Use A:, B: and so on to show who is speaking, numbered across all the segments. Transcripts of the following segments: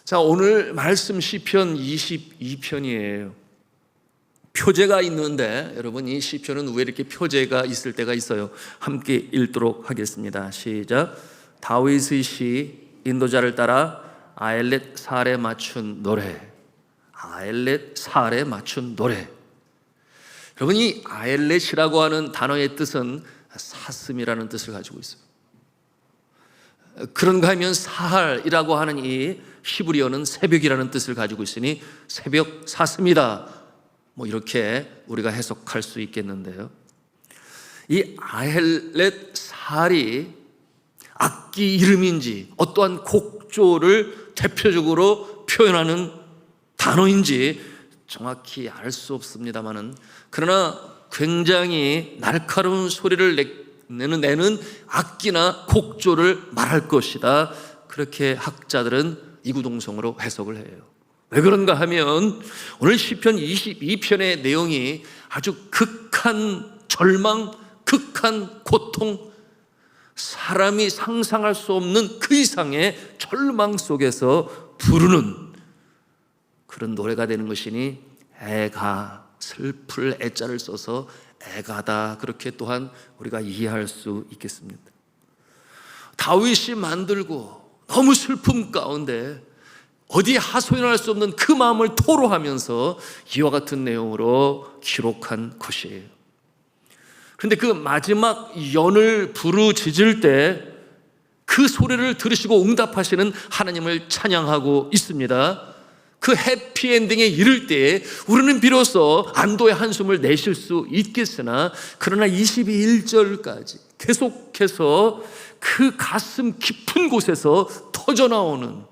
A: 자, 오늘 말씀 시편 22편이에요. 표제가 있는데 여러분, 이 시편은 왜 이렇게 표제가 있을 때가 있어요? 함께 읽도록 하겠습니다. 시작. 다윗의 시, 인도자를 따라 아엘렛 살에 맞춘 노래. 아엘렛 살에 맞춘 노래. 여러분, 이 아엘렛이라고 하는 단어의 뜻은 사슴이라는 뜻을 가지고 있어요. 그런가 하면 사할이라고 하는 이 히브리어는 새벽이라는 뜻을 가지고 있으니 새벽 사슴이다, 뭐 이렇게 우리가 해석할 수 있겠는데요. 이 아헬렛 살이 악기 이름인지 어떠한 곡조를 대표적으로 표현하는 단어인지 정확히 알 수 없습니다만은, 그러나 굉장히 날카로운 소리를 내는 악기나 곡조를 말할 것이다, 그렇게 학자들은 이구동성으로 해석을 해요. 왜 그런가 하면 오늘 시편 22편의 내용이 아주 극한 절망, 극한 고통, 사람이 상상할 수 없는 그 이상의 절망 속에서 부르는 그런 노래가 되는 것이니 애가, 슬플 애자를 써서 애가다, 그렇게 또한 우리가 이해할 수 있겠습니다. 다윗이 만들고 너무 슬픔 가운데 어디 하소연할 수 없는 그 마음을 토로하면서 이와 같은 내용으로 기록한 것이에요. 그런데 그 마지막 연을 부르짖을 때 그 소리를 들으시고 응답하시는 하나님을 찬양하고 있습니다. 그 해피엔딩에 이를 때에 우리는 비로소 안도의 한숨을 내쉴 수 있겠으나, 그러나 22절까지 계속해서 그 가슴 깊은 곳에서 터져나오는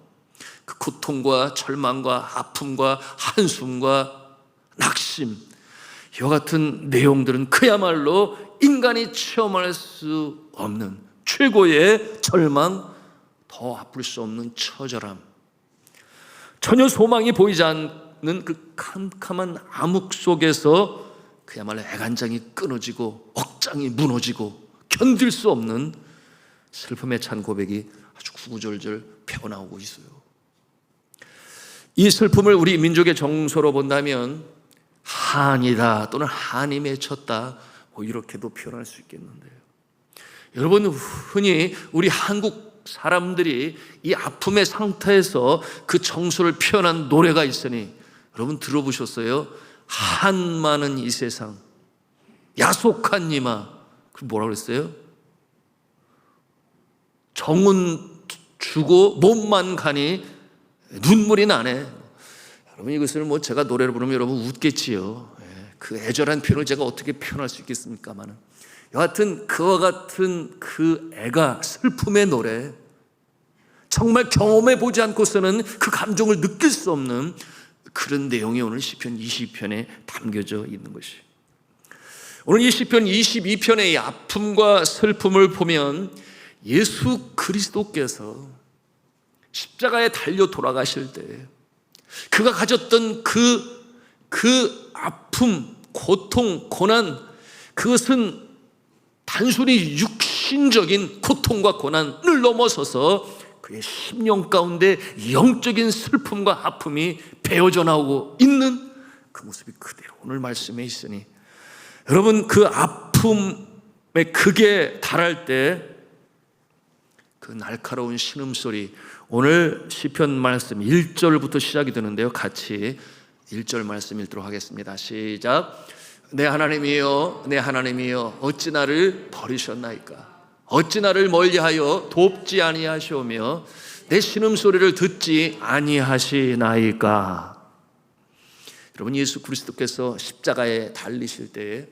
A: 그 고통과 절망과 아픔과 한숨과 낙심, 이와 같은 내용들은 그야말로 인간이 체험할 수 없는 최고의 절망, 더 아플 수 없는 처절함, 전혀 소망이 보이지 않는 그 캄캄한 암흑 속에서 그야말로 애간장이 끊어지고 억장이 무너지고 견딜 수 없는 슬픔에 찬 고백이 아주 구구절절 배어나오고 있어요. 이 슬픔을 우리 민족의 정서로 본다면 한이다 또는 한이 맺혔다, 뭐 이렇게도 표현할 수 있겠는데요. 여러분, 흔히 우리 한국 사람들이 이 아픔의 상태에서 그 정서를 표현한 노래가 있으니 여러분 들어보셨어요? 한 많은 이 세상, 야속한 이마, 그 뭐라고 그랬어요? 정은 주고 몸만 가니 눈물이 나네. 여러분, 이것을 뭐 제가 노래를 부르면 여러분 웃겠지요. 그 애절한 표현을 제가 어떻게 표현할 수 있겠습니까만은, 여하튼 그와 같은 그 애가 슬픔의 노래, 정말 경험해 보지 않고서는 그 감정을 느낄 수 없는 그런 내용이 오늘 시편 20편에 담겨져 있는 것이. 오늘 이 시편 22편의 이 아픔과 슬픔을 보면 예수 그리스도께서 십자가에 달려 돌아가실 때 그가 가졌던 그 아픔, 고통, 고난, 그것은 단순히 육신적인 고통과 고난을 넘어서서 그의 심령 가운데 영적인 슬픔과 아픔이 배어져 나오고 있는 그 모습이 그대로 오늘 말씀에 있으니, 여러분, 그 아픔의 극에 달할 때 그 날카로운 신음소리, 오늘 시편 말씀 1절부터 시작이 되는데요, 같이 1절 말씀 읽도록 하겠습니다. 시작. 내 하나님이여, 내 하나님이여, 어찌 나를 버리셨나이까? 어찌 나를 멀리하여 돕지 아니하시오며 내 신음소리를 듣지 아니하시나이까? 여러분, 예수 그리스도께서 십자가에 달리실 때에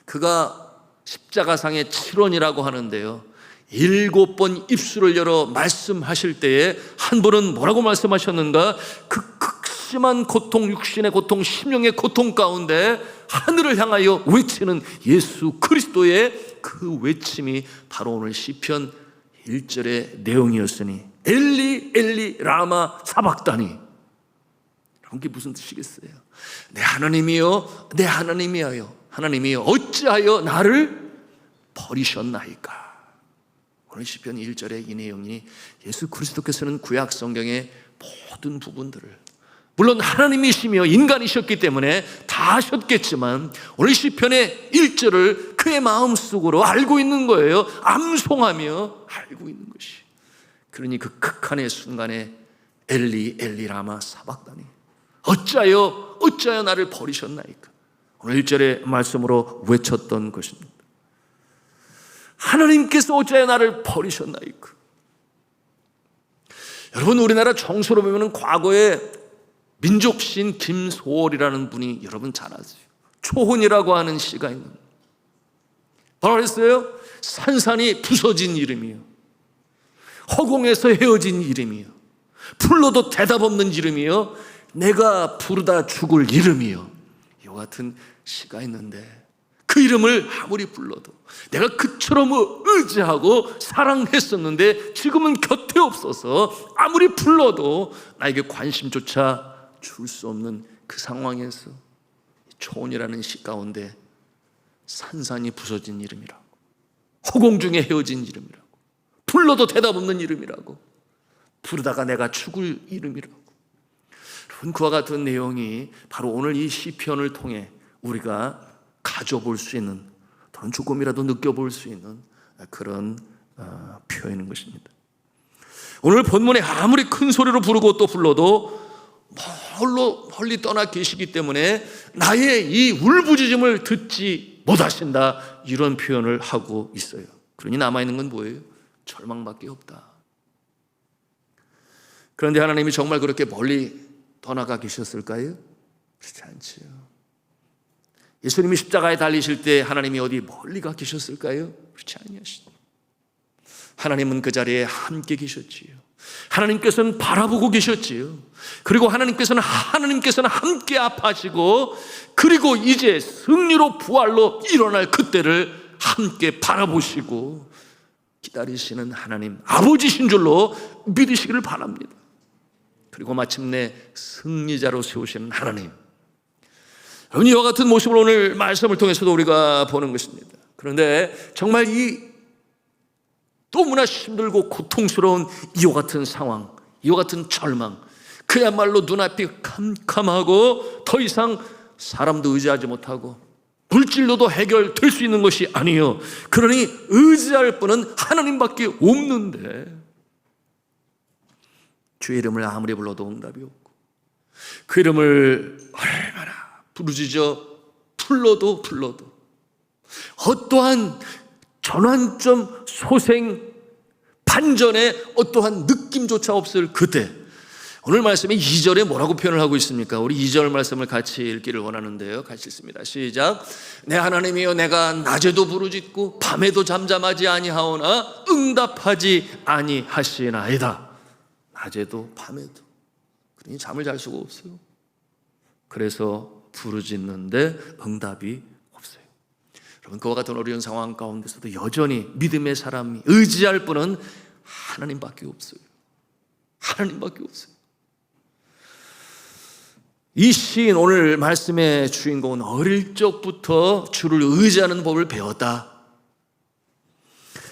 A: 그가 십자가상의 7원이라고 하는데요, 7번 입술을 열어 말씀하실 때에 한 번은 뭐라고 말씀하셨는가? 그 극심한 고통, 육신의 고통, 심령의 고통 가운데 하늘을 향하여 외치는 예수 그리스도의 그 외침이 바로 오늘 시편 1절의 내용이었으니, 엘리 엘리 라마 사박다니, 이게 무슨 뜻이겠어요? 내 하나님이여, 내 하나님이여, 하나님이 어찌하여 나를 버리셨나이까. 오늘 시편 1절의 이 내용이 예수 그리스도께서는 구약 성경의 모든 부분들을, 물론 하나님이시며 인간이셨기 때문에 다 하셨겠지만 오늘 시편의 1절을 그의 마음속으로 알고 있는 거예요. 암송하며 알고 있는 것이. 그러니 그 극한의 순간에 엘리 엘리 라마 사박다니, 어찌하여 나를 버리셨나이까. 오늘 1절의 말씀으로 외쳤던 것입니다. 하나님께서 어찌하여 나를 버리셨나이까. 여러분, 우리나라 정서로 보면 과거에 민족신 김소월이라는 분이 여러분 잘 아세요. 초혼이라고 하는 시가 있는, 뭐라 그랬어요? 산산이 부서진 이름이요, 허공에서 헤어진 이름이요, 불러도 대답 없는 이름이요, 내가 부르다 죽을 이름이요. 이와 같은 시가 있는데 그 이름을 아무리 불러도, 내가 그처럼 의지하고 사랑했었는데 지금은 곁에 없어서 아무리 불러도 나에게 관심조차 줄 수 없는 그 상황에서 초혼이라는 시 가운데 산산이 부서진 이름이라고, 허공 중에 헤어진 이름이라고, 불러도 대답 없는 이름이라고, 부르다가 내가 죽을 이름이라고. 여러분, 그와 같은 내용이 바로 오늘 이 시편을 통해 우리가 가져볼 수 있는, 또는 조금이라도 느껴볼 수 있는 그런 표현인 것입니다. 오늘 본문에 아무리 큰 소리로 부르고 또 불러도 멀리 떠나 계시기 때문에 나의 이 울부짖음을 듣지 못하신다, 이런 표현을 하고 있어요. 그러니 남아있는 건 뭐예요? 절망밖에 없다. 그런데 하나님이 정말 그렇게 멀리 떠나가 계셨을까요? 그렇지 않지요. 예수님이 십자가에 달리실 때 하나님이 어디 멀리 가 계셨을까요? 그렇지 아니하시죠. 하나님은 그 자리에 함께 계셨지요. 하나님께서는 바라보고 계셨지요. 그리고 하나님께서는 함께 아파하시고, 그리고 이제 승리로 부활로 일어날 그때를 함께 바라보시고 기다리시는 하나님, 아버지신 줄로 믿으시기를 바랍니다. 그리고 마침내 승리자로 세우시는 하나님, 여러분, 이와 같은 모습을 오늘 말씀을 통해서도 우리가 보는 것입니다. 그런데 정말 이 너무나 힘들고 고통스러운 이와 같은 상황, 이와 같은 절망, 그야말로 눈앞이 캄캄하고 더 이상 사람도 의지하지 못하고 물질로도 해결될 수 있는 것이 아니에요. 그러니 의지할 분은 하나님밖에 없는데 주의 이름을 아무리 불러도 응답이 없고, 그 이름을 얼마나 부르짖어 불러도 어떠한 전환점, 소생, 반전의 어떠한 느낌조차 없을 그때, 오늘 말씀이 2절에 뭐라고 표현을 하고 있습니까? 우리 2절 말씀을 같이 읽기를 원하는데요. 같이 읽습니다. 시작. 내 하나님이여, 내가 낮에도 부르짖고 밤에도 잠잠하지 아니하오나 응답하지 아니하시나이다. 낮에도 밤에도. 그러니 잠을 잘 수가 없어요. 그래서 부르짖는데 응답이 없어요. 여러분, 그와 같은 어려운 상황 가운데서도 여전히 믿음의 사람이 의지할 분은 하나님밖에 없어요. 하나님밖에 없어요. 이 시인, 오늘 말씀의 주인공은 어릴 적부터 주를 의지하는 법을 배웠다.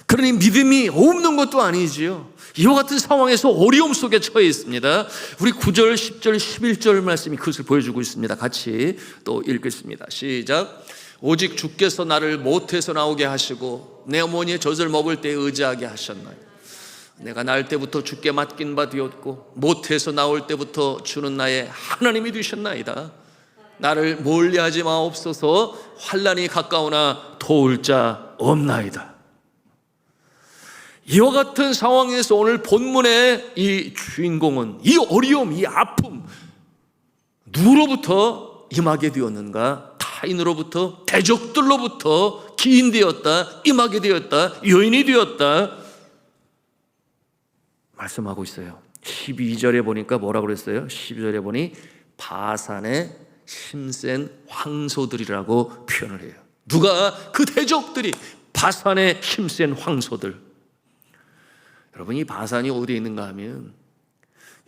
A: 그러니 믿음이 없는 것도 아니지요. 이와 같은 상황에서 어려움 속에 처해 있습니다. 우리 9절, 10절, 11절 말씀이 그것을 보여주고 있습니다. 같이 또 읽겠습니다. 시작. 오직 주께서 나를 모태에서 나오게 하시고 내 어머니의 젖을 먹을 때 의지하게 하셨나요? 내가 날 때부터 주께 맡긴 바 되었고 모태에서 나올 때부터 주는 나의 하나님이 되셨나이다. 나를 멀리하지 마옵소서. 환난이 가까우나 도울 자 없나이다. 이와 같은 상황에서 오늘 본문의 이 주인공은 이 어려움, 이 아픔, 누구로부터 임하게 되었는가? 타인으로부터, 대적들로부터 기인되었다, 임하게 되었다, 요인이 되었다 말씀하고 있어요. 12절에 보니까 뭐라고 그랬어요? 12절에 보니 바산의 힘센 황소들이라고 표현을 해요. 누가? 그 대적들이, 바산의 힘센 황소들. 여러분, 이 바산이 어디에 있는가 하면,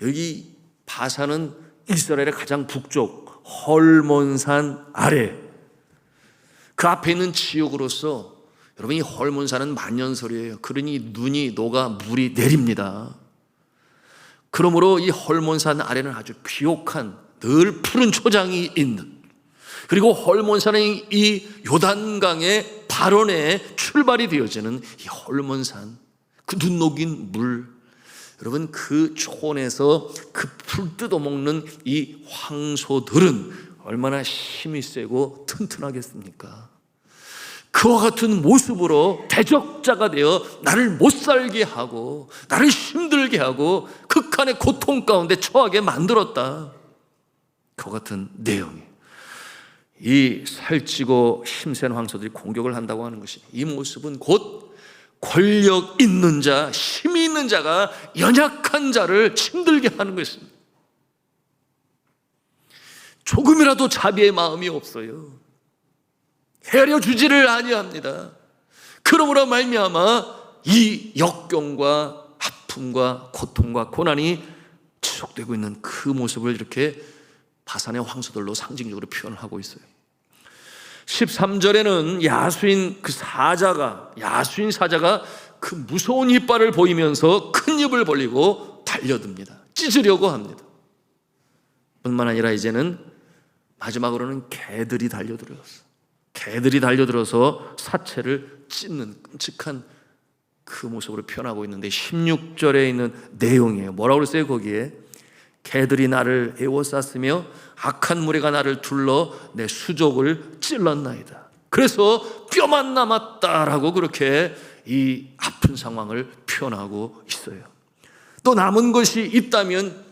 A: 여기 바산은 이스라엘의 가장 북쪽 헐몬산 아래, 그 앞에 있는 지옥으로서 여러분, 이 헐몬산은 만년설이에요. 그러니 눈이 녹아 물이 내립니다. 그러므로 이 헐몬산 아래는 아주 비옥한 늘 푸른 초장이 있는, 그리고 헐몬산은 이 요단강의 발원에 출발이 되어지는 이 헐몬산, 그 눈 녹인 물, 여러분 그 초원에서 그 풀 뜯어먹는 이 황소들은 얼마나 힘이 세고 튼튼하겠습니까? 그와 같은 모습으로 대적자가 되어 나를 못 살게 하고 나를 힘들게 하고 극한의 고통 가운데 처하게 만들었다. 그와 같은 내용이 이 살찌고 힘센 황소들이 공격을 한다고 하는 것이, 이 모습은 곧 권력 있는 자, 힘이 있는 자가 연약한 자를 힘들게 하는 것입니다. 조금이라도 자비의 마음이 없어요. 헤아려 주지를 아니합니다. 그러므로 말미암아 이 역경과 아픔과 고통과 고난이 지속되고 있는 그 모습을 이렇게 바산의 황소들로 상징적으로 표현을 하고 있어요. 13절에는 야수인 사자가 그 무서운 이빨을 보이면서 큰 입을 벌리고 달려듭니다. 찢으려고 합니다. 뿐만 아니라 이제는 마지막으로는 개들이 달려들어서 사체를 찢는 끔찍한 그 모습으로 표현하고 있는데, 16절에 있는 내용이에요. 뭐라고 그랬어요? 거기에 개들이 나를 에워쌌으며 악한 무리가 나를 둘러 내 수족을 찔렀나이다. 그래서 뼈만 남았다라고 그렇게 이 아픈 상황을 표현하고 있어요. 또 남은 것이 있다면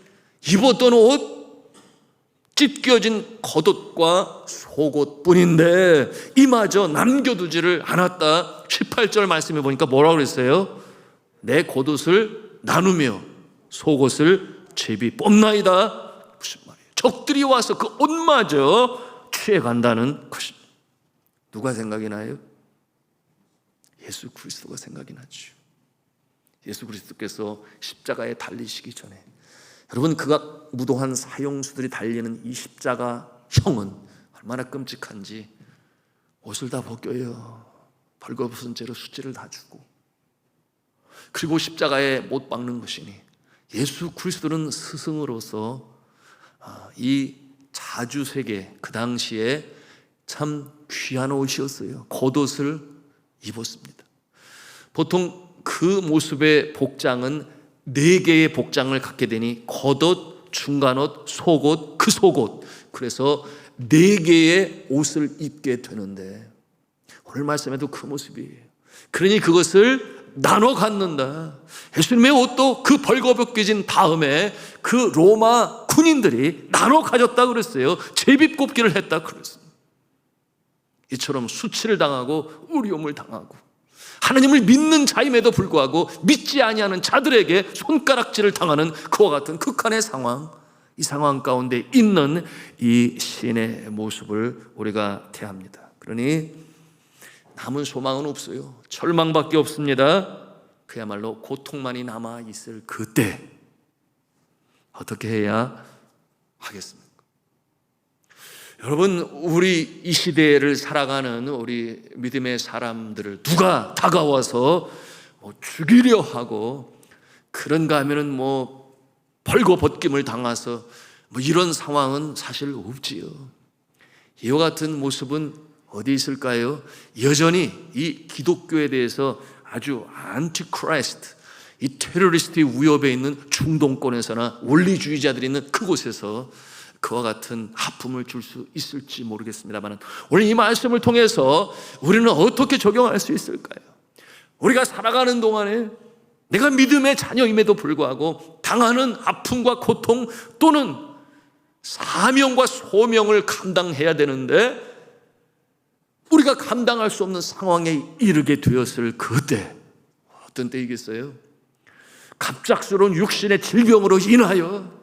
A: 입었던 옷, 찢겨진 겉옷과 속옷뿐인데 이마저 남겨두지를 않았다. 18절 말씀해 보니까 뭐라고 그랬어요? 내 겉옷을 나누며 속옷을 제비 뽑나이다. 무슨 말이에요? 적들이 와서 그 옷마저 취해간다는 것입니다. 누가 생각이 나요? 예수 그리스도가 생각이 나죠. 예수 그리스도께서 십자가에 달리시기 전에, 여러분 그가 무도한 사형수들이 달리는 이 십자가 형은 얼마나 끔찍한지 옷을 다 벗겨요. 벌거벗은 채로 수치를 다 주고, 그리고 십자가에 못 박는 것이니 예수 그리스도는 스승으로서 이 자주세계 그 당시에 참 귀한 옷이었어요. 겉옷을 입었습니다. 보통 그 모습의 복장은 4개의 복장을 갖게 되니 겉옷, 중간옷, 속옷, 그 속옷, 그래서 4개의 옷을 입게 되는데 오늘 말씀에도 그 모습이에요. 그러니 그것을 나눠 갖는다. 예수님의 옷도 그 벌거벗겨진 다음에 그 로마 군인들이 나눠 가졌다 그랬어요. 제비뽑기를 했다 그랬어요. 이처럼 수치를 당하고 어려움을 당하고 하나님을 믿는 자임에도 불구하고 믿지 아니하는 자들에게 손가락질을 당하는 그와 같은 극한의 상황, 이 상황 가운데 있는 이 시인의 모습을 우리가 대합니다. 그러니 남은 소망은 없어요. 절망밖에 없습니다. 그야말로 고통만이 남아있을 그때 어떻게 해야 하겠습니까? 여러분, 우리 이 시대를 살아가는 우리 믿음의 사람들을 누가 다가와서 죽이려 하고 그런가 하면은 벌거벗김을 당해서 이런 상황은 사실 없지요. 이와 같은 모습은 어디 있을까요? 여전히 이 기독교에 대해서 아주 안티크라이스트, 이 테러리스트의 위협에 있는 중동권에서나 원리주의자들이 있는 그곳에서 그와 같은 아픔을 줄 수 있을지 모르겠습니다만, 오늘 이 말씀을 통해서 우리는 어떻게 적용할 수 있을까요? 우리가 살아가는 동안에 내가 믿음의 자녀임에도 불구하고 당하는 아픔과 고통 또는 사명과 소명을 감당해야 되는데 우리가 감당할 수 없는 상황에 이르게 되었을 그때, 어떤 때이겠어요? 갑작스러운 육신의 질병으로 인하여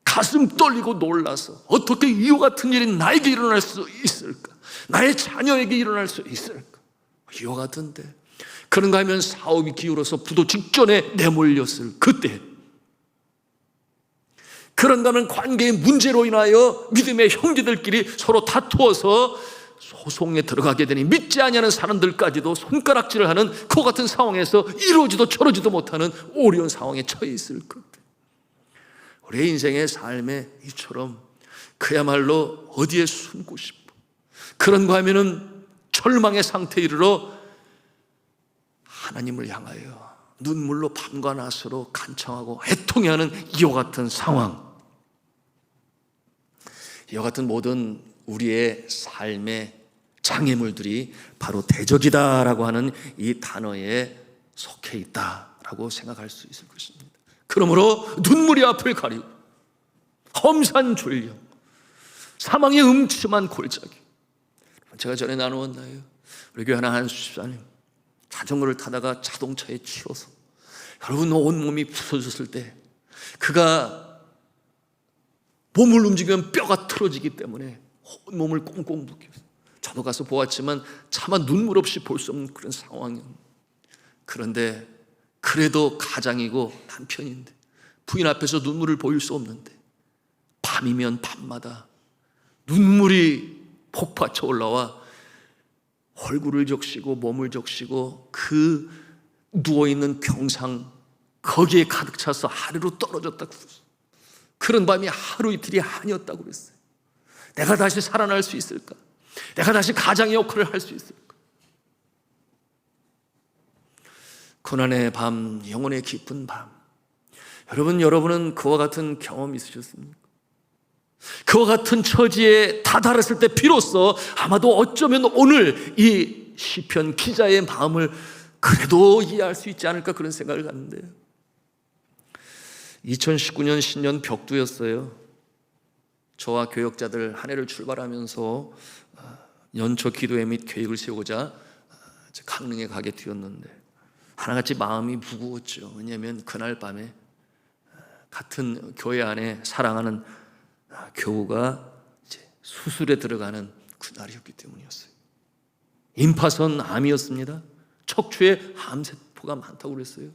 A: 가슴 떨리고 놀라서 어떻게 이와 같은 일이 나에게 일어날 수 있을까? 나의 자녀에게 일어날 수 있을까? 이와 같은데, 그런가 하면 사업이 기울어서 부도 직전에 내몰렸을 그때, 그런가 하면 관계의 문제로 인하여 믿음의 형제들끼리 서로 다투어서 소송에 들어가게 되니 믿지 아니하는 사람들까지도 손가락질을 하는 그 같은 상황에서 이러지도 저러지도 못하는 어려운 상황에 처해 있을 것. 우리의 인생의 삶에 이처럼 그야말로 어디에 숨고 싶어, 그런가 하면은 절망의 상태에 이르러 하나님을 향하여 눈물로 밤과 낮으로 간청하고 애통해하는 이와 같은 상황, 이와 같은 모든 우리의 삶의 장애물들이 바로 대적이다라고 하는 이 단어에 속해 있다라고 생각할 수 있을 것입니다. 그러므로 눈물이 앞을 가리고 험산 졸려 사망의 음침한 골짜기, 제가 전에 나누었나요? 우리 교회 하나 한수집사님 자전거를 타다가 자동차에 치여서 여러분 온몸이 부서졌을 때 그가 몸을 움직이면 뼈가 틀어지기 때문에 온몸을 꽁꽁 묶여서 저도 가서 보았지만 차마 눈물 없이 볼 수 없는 그런 상황이었는데, 그런데 그래도 가장이고 남편인데 부인 앞에서 눈물을 보일 수 없는데 밤이면 밤마다 눈물이 폭파쳐 올라와 얼굴을 적시고 몸을 적시고 그 누워있는 병상 거기에 가득 차서 아래로 떨어졌다고 그랬어요. 그런 밤이 하루 이틀이 아니었다고 그랬어요. 내가 다시 살아날 수 있을까? 내가 다시 가장의 역할을 할 수 있을까? 고난의 밤, 영혼의 깊은 밤, 여러분은 그와 같은 경험 있으셨습니까? 그와 같은 처지에 다다랐을 때 비로소 아마도 어쩌면 오늘 이 시편 기자의 마음을 그래도 이해할 수 있지 않을까, 그런 생각을 갖는데요. 2019년 신년 벽두였어요. 저와 교역자들 한 해를 출발하면서 연초 기도회 및 계획을 세우고자 강릉에 가게 되었는데 하나같이 마음이 무거웠죠. 왜냐하면 그날 밤에 같은 교회 안에 사랑하는 교우가 이제 수술에 들어가는 그날이었기 때문이었어요. 임파선 암이었습니다. 척추에 암세포가 많다고 그랬어요.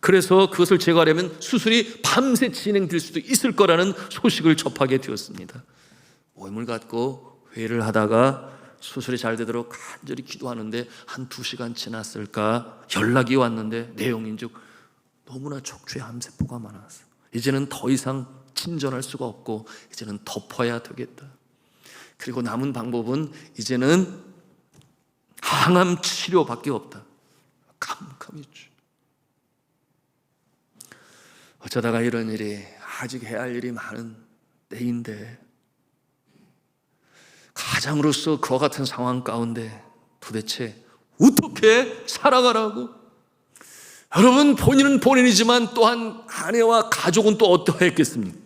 A: 그래서 그것을 제거하려면 수술이 밤새 진행될 수도 있을 거라는 소식을 접하게 되었습니다. 모임을 갖고 회의를 하다가 수술이 잘 되도록 간절히 기도하는데 한 2시간 지났을까 연락이 왔는데 내용인즉 너무나 척추에 암세포가 많아서 이제는 더 이상 진전할 수가 없고 이제는 덮어야 되겠다. 그리고 남은 방법은 이제는 항암 치료밖에 없다. 캄캄했죠. 어쩌다가 이런 일이, 아직 해야 할 일이 많은 때인데 가장으로서 그와 같은 상황 가운데 도대체 어떻게 살아가라고? 여러분, 본인은 본인이지만 또한 아내와 가족은 또 어떠했겠습니까?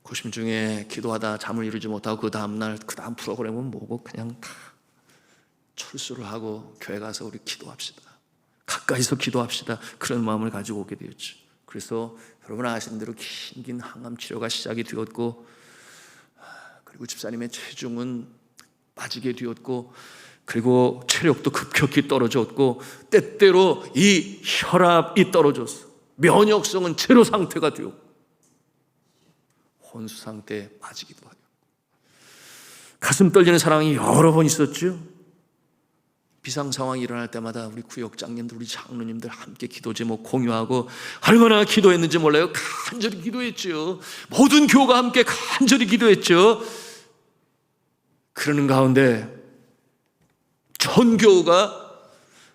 A: 고심 중에 기도하다 잠을 이루지 못하고 그 다음날 그 다음 프로그램은 뭐고 그냥 다 철수를 하고 교회 가서 우리 기도합시다, 가까이서 기도합시다, 그런 마음을 가지고 오게 되었죠. 그래서 여러분 아시는 대로 긴 항암 치료가 시작이 되었고, 그리고 집사님의 체중은 빠지게 되었고, 그리고 체력도 급격히 떨어졌고, 때때로 이 혈압이 떨어졌어. 면역성은 제로 상태가 되었고, 혼수 상태에 빠지기도 하고, 가슴 떨리는 상황이 여러 번 있었죠. 비상 상황이 일어날 때마다 우리 구역장님들, 우리 장로님들 함께 기도 제목 공유하고 얼마나 기도했는지 몰라요. 간절히 기도했죠. 모든 교우가 함께 간절히 기도했죠. 그러는 가운데 전 교우가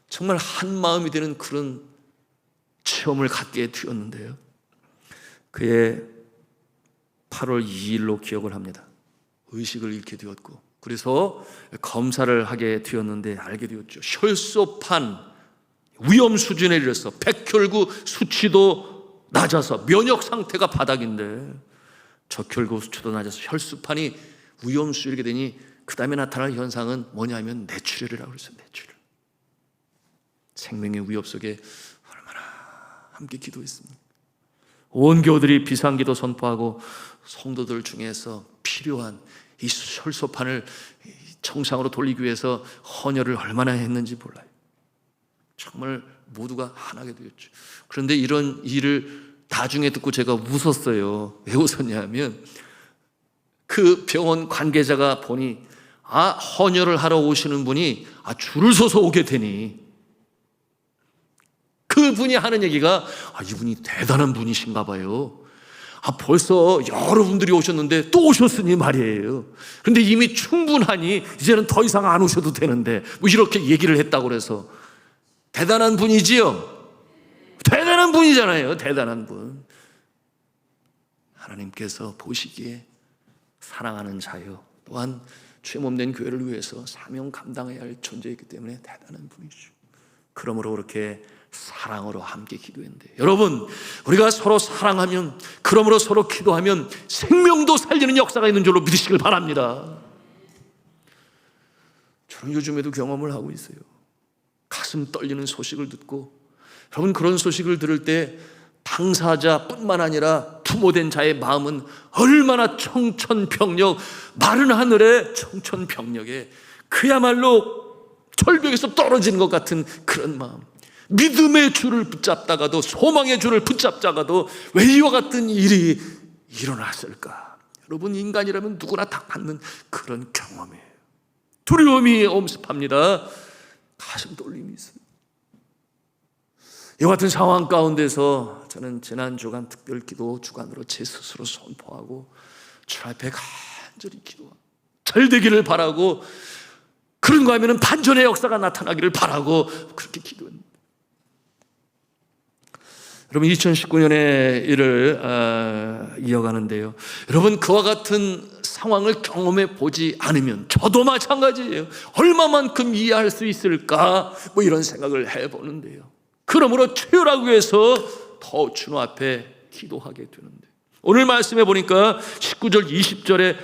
A: 정말 한 마음이 되는 그런 체험을 갖게 되었는데요. 그의 8월 2일로 기억을 합니다. 의식을 잃게 되었고, 그래서 검사를 하게 되었는데 알게 되었죠. 혈소판 위험 수준에 이르렀어. 백혈구 수치도 낮아서 면역 상태가 바닥인데 적혈구 수치도 낮아서 혈소판이 위험 수준이 이렇게 되니 그 다음에 나타날 현상은 뭐냐면 뇌출혈이라고 그랬어요. 뇌출혈. 생명의 위협 속에 얼마나 함께 기도했습니까? 온 교우들이 비상기도 선포하고 성도들 중에서 필요한 이 혈소판을 정상으로 돌리기 위해서 헌혈을 얼마나 했는지 몰라요. 정말 모두가 하나게 되었죠. 그런데 이런 일을 나중에 듣고 제가 웃었어요. 왜 웃었냐면 그 병원 관계자가 보니 헌혈을 하러 오시는 분이 줄을 서서 오게 되니 그분이 하는 얘기가 이분이 대단한 분이신가 봐요. 벌써 여러분들이 오셨는데 또 오셨으니 말이에요. 그런데 이미 충분하니 이제는 더 이상 안 오셔도 되는데 뭐 이렇게 얘기를 했다고 그래서 대단한 분이지요. 대단한 분이잖아요. 대단한 분. 하나님께서 보시기에 사랑하는 자요, 또한 죄 몸된 교회를 위해서 사명 감당해야 할 존재이기 때문에 대단한 분이죠. 그러므로 그렇게 사랑으로 함께 기도했는데, 여러분, 우리가 서로 사랑하면, 그러므로 서로 기도하면 생명도 살리는 역사가 있는 줄로 믿으시길 바랍니다. 저는 요즘에도 경험을 하고 있어요. 가슴 떨리는 소식을 듣고, 여러분, 그런 소식을 들을 때 당사자뿐만 아니라 부모된 자의 마음은 얼마나 청천벽력, 마른 하늘의 청천벽력에 그야말로 절벽에서 떨어지는 것 같은 그런 마음, 믿음의 줄을 붙잡다가도, 소망의 줄을 붙잡다가도 왜 이와 같은 일이 일어났을까? 여러분, 인간이라면 누구나 다 받는 그런 경험이에요. 두려움이 엄습합니다. 가슴 떨림이 있어요. 이와 같은 상황 가운데서 저는 지난 주간 특별 기도 주간으로 제 스스로 선포하고 주 앞에 간절히 기도하고 잘 되기를 바라고, 그런가 하면 반전의 역사가 나타나기를 바라고 그렇게 기도합니다. 여러분, 2019년의 일을 이어가는데요, 여러분, 그와 같은 상황을 경험해 보지 않으면 저도 마찬가지예요. 얼마만큼 이해할 수 있을까? 뭐 이런 생각을 해보는데요, 그러므로 최후라고 해서 더 주님 앞에 기도하게 되는데, 오늘 말씀해 보니까 19절 20절에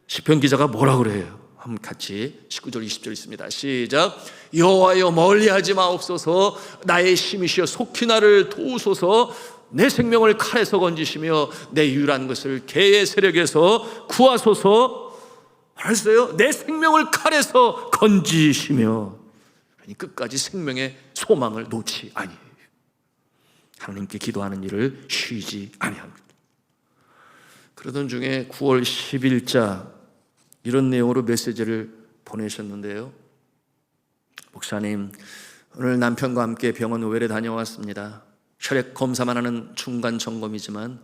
A: 시편 기자가 뭐라고 그래요? 한번 같이 19절 20절 있습니다. 시작. 여호와여, 멀리하지 마옵소서. 나의 힘이시여 속히 나를 도우소서. 내 생명을 칼에서 건지시며 내 유일한 것을 개의 세력에서 구하소서. 알았어요? 내 생명을 칼에서 건지시며, 끝까지 생명의 소망을 놓지 아니해요. 하나님께 기도하는 일을 쉬지 아니합니다. 그러던 중에 9월 10일자 이런 내용으로 메시지를 보내셨는데요. 목사님, 오늘 남편과 함께 병원 의뢰 다녀왔습니다. 혈액 검사만 하는 중간 점검이지만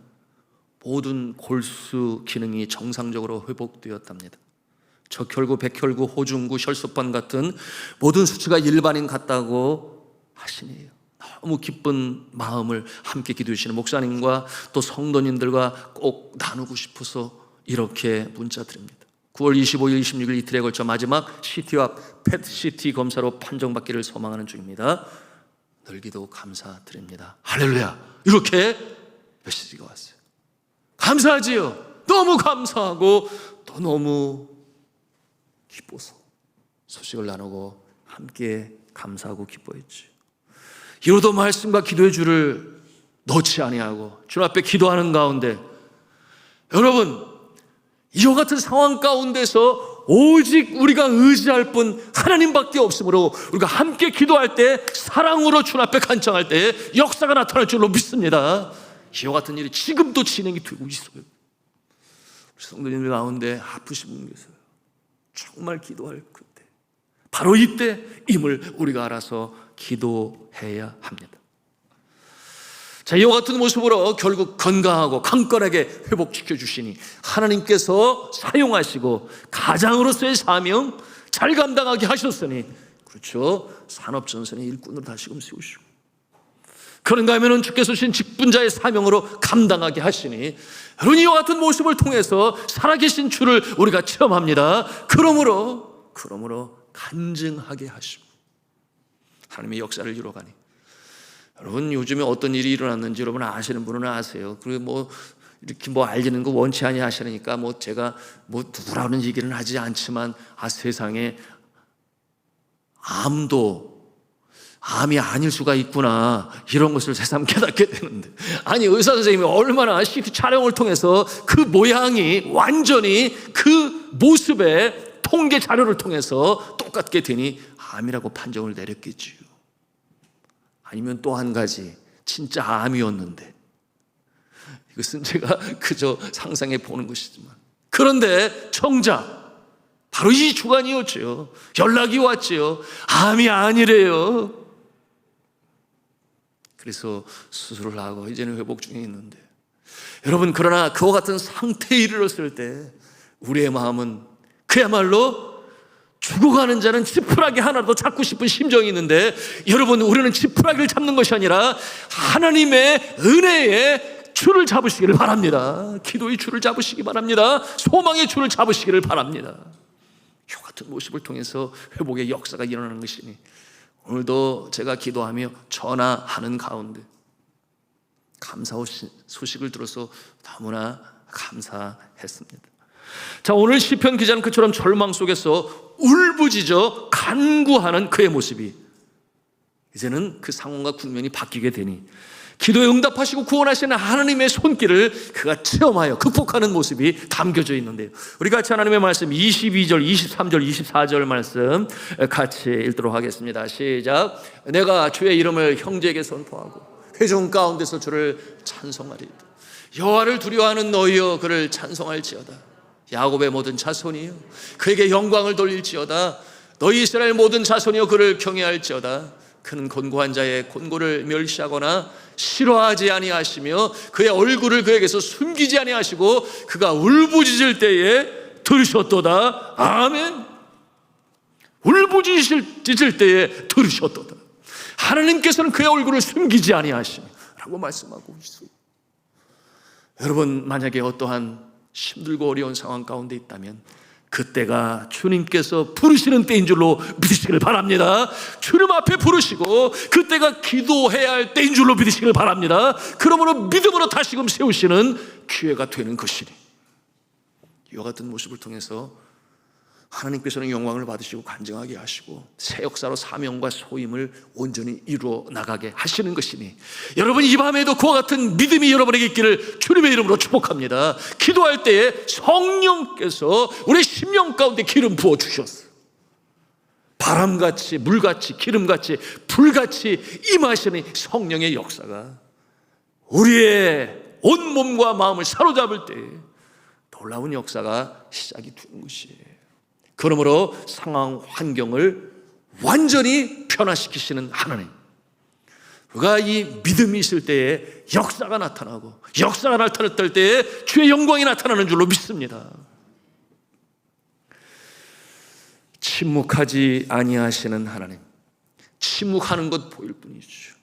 A: 모든 골수 기능이 정상적으로 회복되었답니다. 적혈구, 백혈구, 호중구, 혈소판 같은 모든 수치가 일반인 같다고 하시네요. 너무 기쁜 마음을 함께 기도해 주시는 목사님과 또 성도님들과 꼭 나누고 싶어서 이렇게 문자 드립니다. 9월 25일, 26일 이틀에 걸쳐 마지막 CT와 PET-CT 검사로 판정받기를 소망하는 중입니다. 늘 기도 감사드립니다. 할렐루야. 이렇게 메시지가 왔어요. 감사하지요. 너무 감사하고 또 너무 기뻐서 소식을 나누고 함께 감사하고 기뻐했지. 이로도 말씀과 기도의 줄을 놓지 아니하고 주님 앞에 기도하는 가운데, 여러분, 이와 같은 상황 가운데서 오직 우리가 의지할 분 하나님밖에 없으므로 우리가 함께 기도할 때, 사랑으로 주님 앞에 간청할 때 역사가 나타날 줄로 믿습니다. 이와 같은 일이 지금도 진행이 되고 있어요. 우리 성도님들 가운데 아프신 분 계세요. 정말 기도할 그때, 바로 이때임을 우리가 알아서 기도해야 합니다. 자, 이와 같은 모습으로 결국 건강하고 강건하게 회복시켜 주시니 하나님께서 사용하시고 가장으로서의 사명 잘 감당하게 하셨으니, 그렇죠, 산업전선의 일꾼으로 다시금 세우시고, 그런가 하면 주께서 주신 직분자의 사명으로 감당하게 하시니, 여러분, 이와 같은 모습을 통해서 살아계신 주를 우리가 체험합니다. 그러므로 간증하게 하시고 하나님의 역사를 이루어가니, 여러분, 요즘에 어떤 일이 일어났는지 여러분 아시는 분은 아세요. 그리고 이렇게 알리는 거 원치 아니 하시니까 제가 누구라는 얘기는 하지 않지만, 세상에 암이 아닐 수가 있구나, 이런 것을 새삼 깨닫게 되는데, 아니, 의사 선생님이 얼마나 CT 촬영을 통해서 그 모양이 완전히 그 모습의 통계 자료를 통해서 똑같게 되니 암이라고 판정을 내렸겠지요. 아니면 또 한 가지, 진짜 암이었는데, 이것은 제가 그저 상상해 보는 것이지만, 그런데 정작 바로 이 주간이었죠. 연락이 왔지요. 암이 아니래요. 그래서 수술을 하고 이제는 회복 중에 있는데, 여러분, 그러나 그와 같은 상태에 이르렀을 때 우리의 마음은 그야말로 죽어가는 자는 지푸라기 하나라도 잡고 싶은 심정이 있는데, 여러분, 우리는 지푸라기를 잡는 것이 아니라 하나님의 은혜의 줄을 잡으시기를 바랍니다. 기도의 줄을 잡으시기 바랍니다. 소망의 줄을 잡으시기를 바랍니다. 이 같은 모습을 통해서 회복의 역사가 일어나는 것이니, 오늘도 제가 기도하며 전화하는 가운데 감사 소식을 들어서 너무나 감사했습니다. 자, 오늘 시편 기자는 그처럼 절망 속에서 울부짖어 간구하는 그의 모습이 이제는 그 상황과 국면이 바뀌게 되니 기도에 응답하시고 구원하시는 하나님의 손길을 그가 체험하여 극복하는 모습이 담겨져 있는데요, 우리 같이 하나님의 말씀 22절, 23절, 24절 말씀 같이 읽도록 하겠습니다. 시작. 내가 주의 이름을 형제에게 선포하고 회중 가운데서 주를 찬송하리이다. 여호와를 두려워하는 너희여 그를 찬송할지어다. 야곱의 모든 자손이여 그에게 영광을 돌릴지어다. 너희 이스라엘 모든 자손이여 그를 경외할지어다. 그는 곤고한 자의 곤고를 멸시하거나 싫어하지 아니하시며 그의 얼굴을 그에게서 숨기지 아니하시고 그가 울부짖을 때에 들으셨도다. 아멘. 울부짖을 때에 들으셨도다. 하나님께서는 그의 얼굴을 숨기지 아니하시며 라고 말씀하고 있어요. 여러분, 만약에 어떠한 힘들고 어려운 상황 가운데 있다면 그때가 주님께서 부르시는 때인 줄로 믿으시기를 바랍니다. 주님 앞에 부르시고 그때가 기도해야 할 때인 줄로 믿으시기를 바랍니다. 그러므로 믿음으로 다시금 세우시는 기회가 되는 것이니, 이와 같은 모습을 통해서 하나님께서는 영광을 받으시고 간증하게 하시고 새 역사로 사명과 소임을 온전히 이루어 나가게 하시는 것이니, 여러분, 이 밤에도 그와 같은 믿음이 여러분에게 있기를 주님의 이름으로 축복합니다. 기도할 때에 성령께서 우리 심령 가운데 기름 부어 주셨어요. 바람같이 물같이 기름같이 불같이 임하시는 성령의 역사가 우리의 온 몸과 마음을 사로잡을 때에 놀라운 역사가 시작이 되는 것이에요. 그러므로 상황 환경을 완전히 변화시키시는 하나님, 그가 이 믿음이 있을 때에 역사가 나타나고 역사가 나타났을 때에 주의 영광이 나타나는 줄로 믿습니다. 침묵하지 아니하시는 하나님, 침묵하는 것 보일 뿐이죠.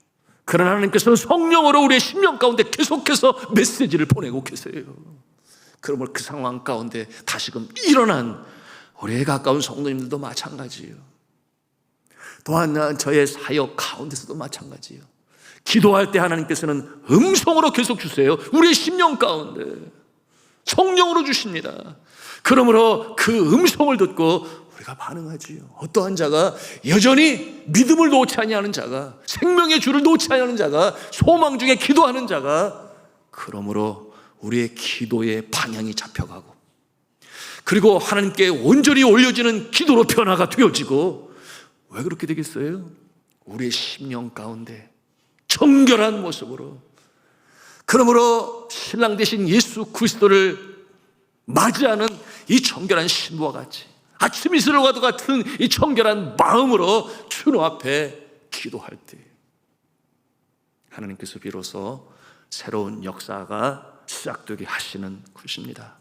A: 그러나 하나님께서는 성령으로 우리의 심령 가운데 계속해서 메시지를 보내고 계세요. 그러므로 그 상황 가운데 다시금 일어난 우리의 가까운 성도님들도 마찬가지예요. 또한 저의 사역 가운데서도 마찬가지예요. 기도할 때 하나님께서는 음성으로 계속 주세요. 우리의 심령 가운데 성령으로 주십니다. 그러므로 그 음성을 듣고 우리가 반응하지요. 어떠한 자가 여전히 믿음을 놓지 아니하는 자가, 생명의 줄을 놓지 아니하는 자가, 소망 중에 기도하는 자가, 그러므로 우리의 기도의 방향이 잡혀가고, 그리고 하나님께 온전히 올려지는 기도로 변화가 되어지고, 왜 그렇게 되겠어요? 우리의 심령 가운데 정결한 모습으로, 그러므로 신랑 되신 예수 그리스도를 맞이하는 이 정결한 신부와 같이 아침 이슬과도 같은 이 정결한 마음으로 주님 앞에 기도할 때 하나님께서 비로소 새로운 역사가 시작되게 하시는 것입니다.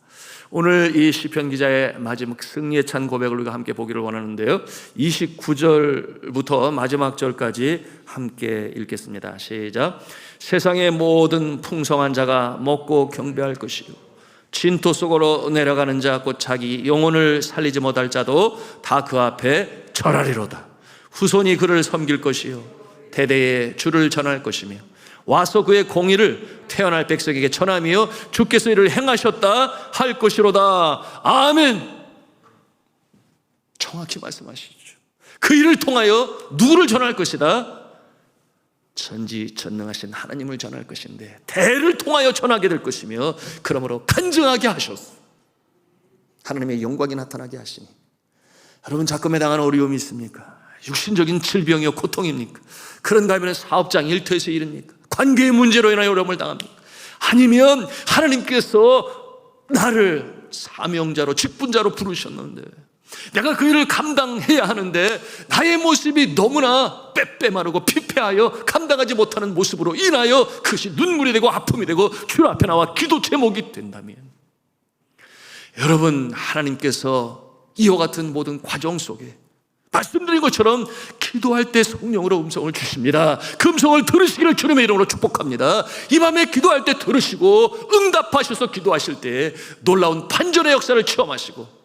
A: 오늘 이 시편 기자의 마지막 승리에 찬 고백을 우리가 함께 보기를 원하는데요, 29절부터 마지막 절까지 함께 읽겠습니다. 시작. 세상의 모든 풍성한 자가 먹고 경배할 것이요, 진토 속으로 내려가는 자 곧 자기 영혼을 살리지 못할 자도 다 그 앞에 절하리로다. 후손이 그를 섬길 것이요 대대에 주를 전할 것이며 와서 그의 공의를 태어날 백성에게 전하며 주께서 이를 행하셨다 할 것이로다. 아멘. 정확히 말씀하시죠. 그 일을 통하여 누구를 전할 것이다? 전지전능하신 하나님을 전할 것인데, 대를 통하여 전하게 될 것이며, 그러므로 간증하게 하셨어. 하나님의 영광이 나타나게 하시니. 여러분, 작금에 당한 어려움이 있습니까? 육신적인 질병이요 고통입니까? 그런가 하면 사업장 일터에서 일입니까? 관계의 문제로 인하여 어려움을 당합니까? 아니면 하나님께서 나를 사명자로 직분자로 부르셨는데 내가 그 일을 감당해야 하는데 나의 모습이 너무나 빼빼마르고 피폐하여 감당하지 못하는 모습으로 인하여 그것이 눈물이 되고 아픔이 되고 주 앞에 나와 기도 제목이 된다면, 여러분, 하나님께서 이와 같은 모든 과정 속에 말씀드린 것처럼 기도할 때 성령으로 음성을 주십니다. 그 음성을 들으시기를 주님의 이름으로 축복합니다. 이 밤에 기도할 때 들으시고 응답하셔서 기도하실 때 놀라운 반전의 역사를 체험하시고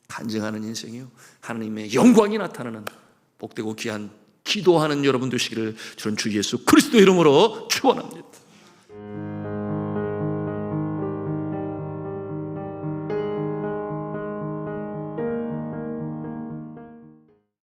A: 간증하는 인생이요, 하나님의 영광이 나타나는 복되고 귀한 기도하는 여러분 되시기를 저는 주 예수 그리스도 이름으로 축원합니다.